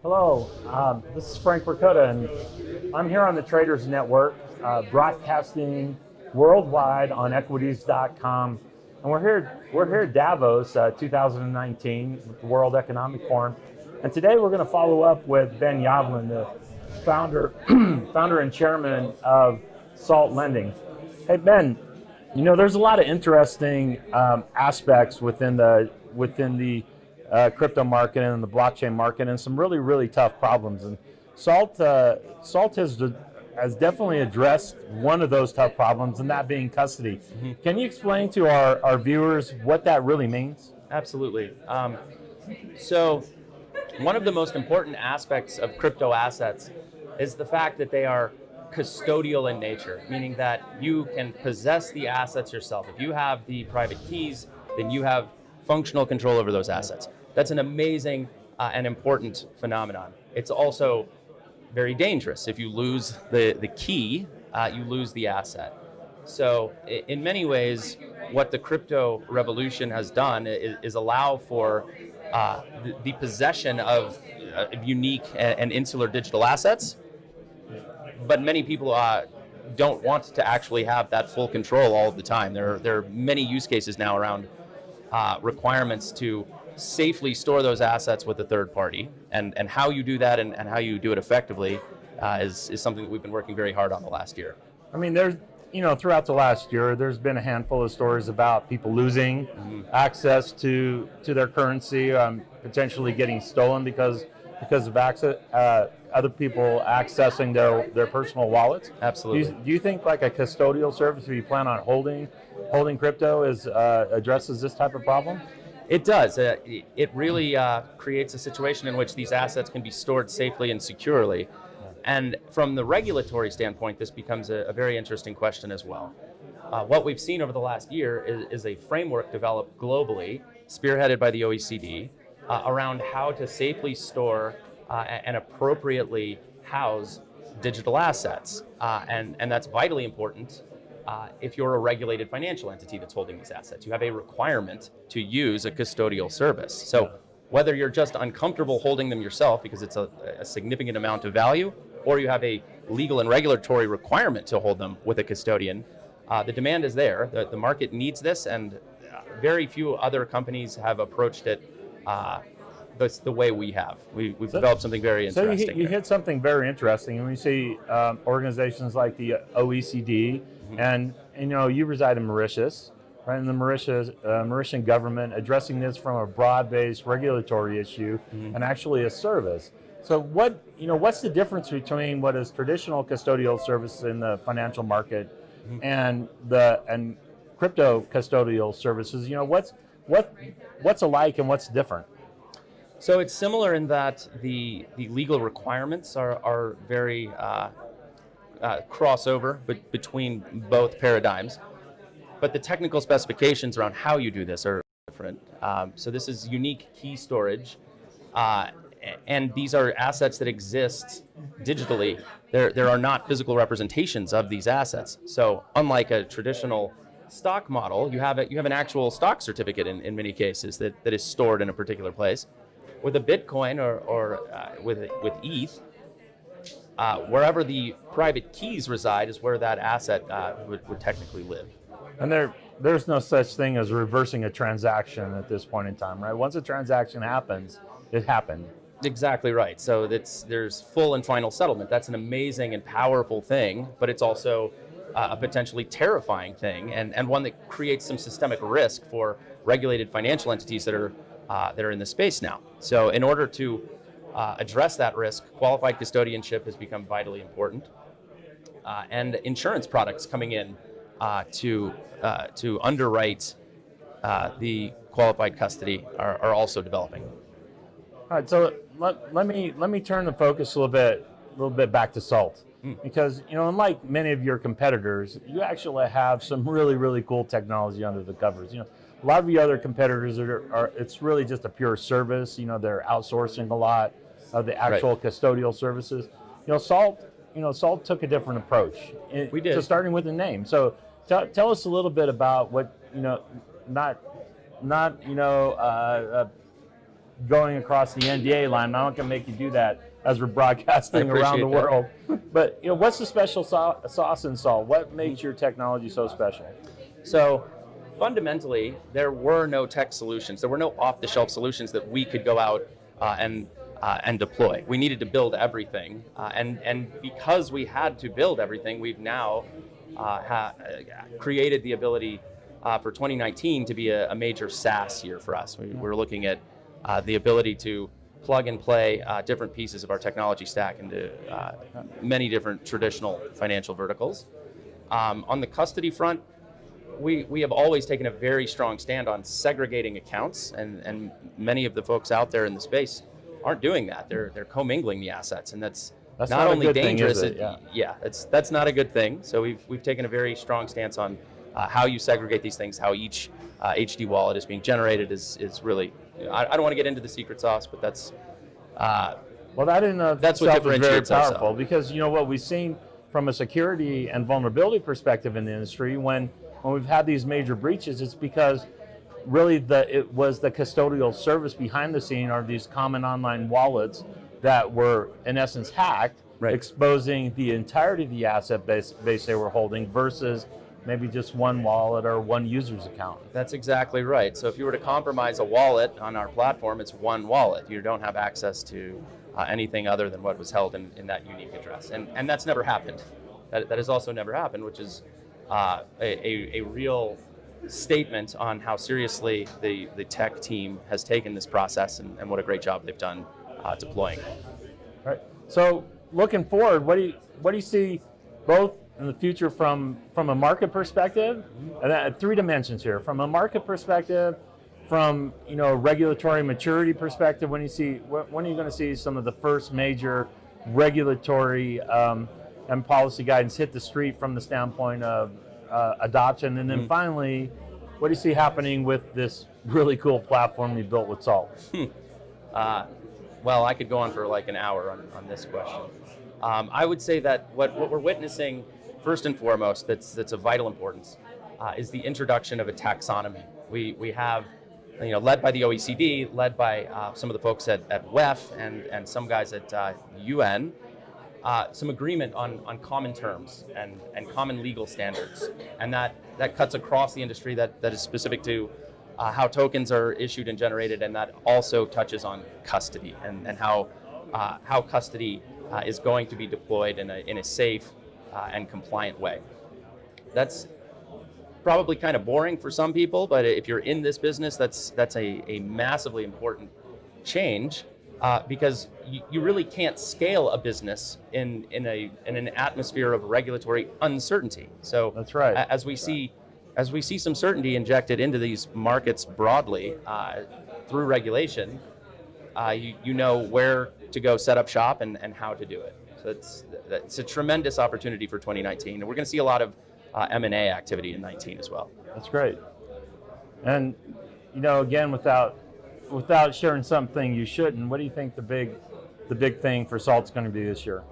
Hello, this is Frank Ricotta, and I'm here on the Traders Network, broadcasting worldwide on equities.com. And we're here at Davos 2019, with the World Economic Forum. And today we're going to follow up with Ben Yablon, the founder, founder and chairman of Salt Lending. Hey Ben, there's a lot of interesting aspects within the crypto market and the blockchain market, and some really, really tough problems. And Salt has definitely addressed one of those tough problems, and that being custody. Mm-hmm. Can you explain to our viewers what that really means? Absolutely. So one of the most important aspects of crypto assets is the fact that they are custodial in nature, meaning that you can possess the assets yourself. If you have the private keys, then you have functional control over those assets. That's an amazing and important phenomenon. It's also very dangerous. If you lose the key, you lose the asset. So in many ways, what the crypto revolution has done is allow for the possession of unique and insular digital assets, but many people don't want to actually have that full control all of the time. There are many use cases now around requirements to safely store those assets with a third party, and how you do that and how you do it effectively is something that we've been working very hard on the last year. I mean, throughout the last year, there's been a handful of stories about people losing access to their currency, potentially getting stolen because of other people accessing their personal wallets. Absolutely. Do you think like a custodial service, if you plan on holding crypto, addresses this type of problem? It does. It really creates a situation in which these assets can be stored safely and securely. And from the regulatory standpoint, this becomes a very interesting question as well. What we've seen over the last year is a framework developed globally, spearheaded by the OECD, around how to safely store and appropriately house digital assets. And that's vitally important if you're a regulated financial entity that's holding these assets. You have a requirement to use a custodial service. So whether you're just uncomfortable holding them yourself because it's a significant amount of value, or you have a legal and regulatory requirement to hold them with a custodian, the demand is there. The market needs this, and very few other companies have approached it the way we have. We've developed something very interesting. So you hit something very interesting, and we see organizations like the OECD, and you reside in Mauritius, right? And the Mauritian government addressing this from a broad-based regulatory issue and actually a service. So what's the difference between what is traditional custodial services in the financial market and crypto custodial services? What's alike and what's different? So it's similar in that the legal requirements are very crossover between both paradigms, but the technical specifications around how you do this are different. So this is unique key storage, and these are assets that exist digitally. There are not physical representations of these assets. So unlike a traditional stock model, you have an actual stock certificate in many cases that is stored in a particular place. With a Bitcoin or with ETH, wherever the private keys reside is where that asset would technically live. And there's no such thing as reversing a transaction at this point in time, right? Once a transaction happens, it happened. Exactly right. So there's full and final settlement. That's an amazing and powerful thing, but it's also a potentially terrifying thing, and one that creates some systemic risk for regulated financial entities that are in the space now. So in order to address that risk, qualified custodianship has become vitally important, and insurance products coming in to underwrite the qualified custody are also developing. All right, so let me turn the focus a little bit back to Salt, because unlike many of your competitors, you actually have some really, really cool technology under the covers. A lot of the other competitors are it's really just a pure service. They're outsourcing a lot of the actual custodial services. Salt took a different approach. We did. So starting with the name. So tell us a little bit about what not going across the NDA line. I'm not going to make you do that as we're broadcasting around the that. world. But what's the special sauce in salt? What makes your technology so special? So fundamentally, there were no tech solutions. There were no off-the-shelf solutions that we could go out and deploy. We needed to build everything, and because we had to build everything, we've now created the ability for 2019 to be a major SaaS year for us. We're looking at the ability to plug and play different pieces of our technology stack into many different traditional financial verticals. On the custody front, we have always taken a very strong stand on segregating accounts, and many of the folks out there in the space aren't doing that. They're commingling the assets, and that's not only dangerous. Thing, that's not a good thing. So we've taken a very strong stance on how you segregate these things, how each HD wallet is being generated is really. I don't want to get into the secret sauce, but that's well, that in that's what itself is very differentiates us. powerful, because what we've seen from a security and vulnerability perspective in the industry, when we've had these major breaches, it's because really it was the custodial service behind the scene, or these common online wallets that were in essence hacked, right, exposing the entirety of the asset base they were holding versus maybe just one wallet or one user's account. That's exactly right. So if you were to compromise a wallet on our platform, it's one wallet. You don't have access to anything other than what was held in that unique address. And that's never happened. That has also never happened, which is a real statement on how seriously the tech team has taken this process and what a great job they've done deploying. All right. So looking forward, what do you see both in the future from a market perspective, and 3 dimensions here, from a market perspective, from a regulatory maturity perspective? When are you going to see some of the first major regulatory and policy guidance hit the street from the standpoint of adoption? And then finally, what do you see happening with this really cool platform you built with Salt? Well, I could go on for like an hour on this question. I would say that what we're witnessing, first and foremost, that's of vital importance, is the introduction of a taxonomy. We have, led by the OECD, led by some of the folks at WEF and some guys at UN, some agreement on common terms and common legal standards, and that cuts across the industry. That is specific to how tokens are issued and generated, and that also touches on custody and how custody is going to be deployed in a safe and compliant way. That's probably kind of boring for some people, but if you're in this business, that's a massively important change, because you really can't scale a business in an atmosphere of regulatory uncertainty. So that's right. As we see some certainty injected into these markets broadly through regulation, you know where to go set up shop and how to do it. So it's a tremendous opportunity for 2019, and we're going to see a lot of M&A activity in 19 as well. That's great. And again, without sharing something you shouldn't, what do you think the big thing for Salt's going to be this year?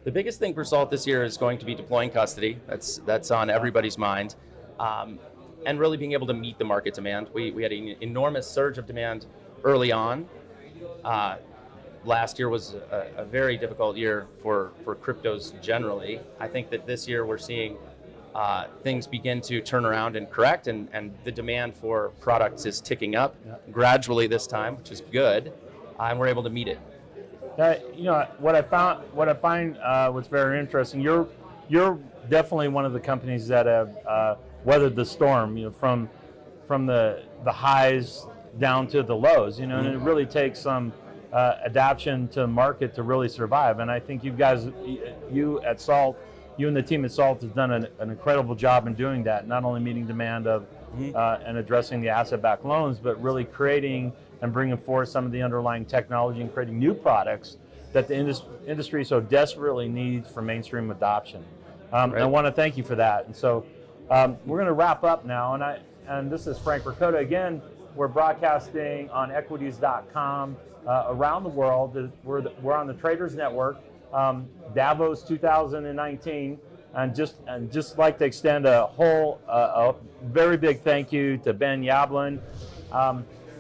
The biggest thing for Salt this year is going to be deploying custody. That's on everybody's mind, and really being able to meet the market demand. We had an enormous surge of demand early on. Last year was a very difficult year for cryptos generally. I think that this year we're seeing things begin to turn around and correct, and the demand for products is ticking up gradually this time, which is good, and we're able to meet it. What I find what's very interesting, you're definitely one of the companies that have weathered the storm, from the highs down to the lows, and it really takes some adaptation to market to really survive. And I think you at Salt, you and the team at Salt has done an incredible job in doing that, not only meeting demand of and addressing the asset-backed loans, but really creating and bringing forth some of the underlying technology and creating new products that the industry so desperately needs for mainstream adoption. Right. I want to thank you for that. And so we're going to wrap up now, and this is Frank Ricotta again. We're broadcasting on equities.com around the world. We're on the Traders Network, Davos 2019, and just like to extend a very big thank you to Ben Yablon.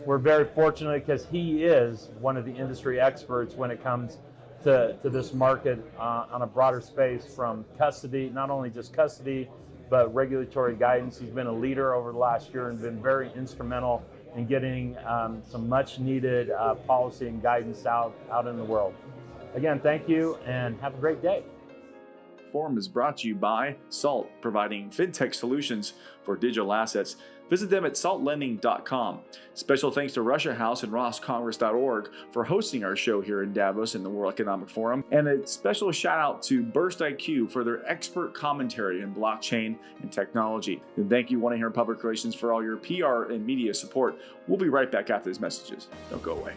we're very fortunate because he is one of the industry experts when it comes to this market on a broader space, from custody, not only just custody, but regulatory guidance. He's been a leader over the last year and been very instrumental in getting some much needed policy and guidance out in the world. Again, thank you and have a great day. Forum is brought to you by Salt, providing fintech solutions for digital assets. Visit them at saltlending.com. Special thanks to Russia House and rosscongress.org for hosting our show here in Davos in the World Economic Forum. And a special shout out to Burst IQ for their expert commentary in blockchain and technology. And thank you, 1-800 Public Relations, for all your PR and media support. We'll be right back after these messages. Don't go away.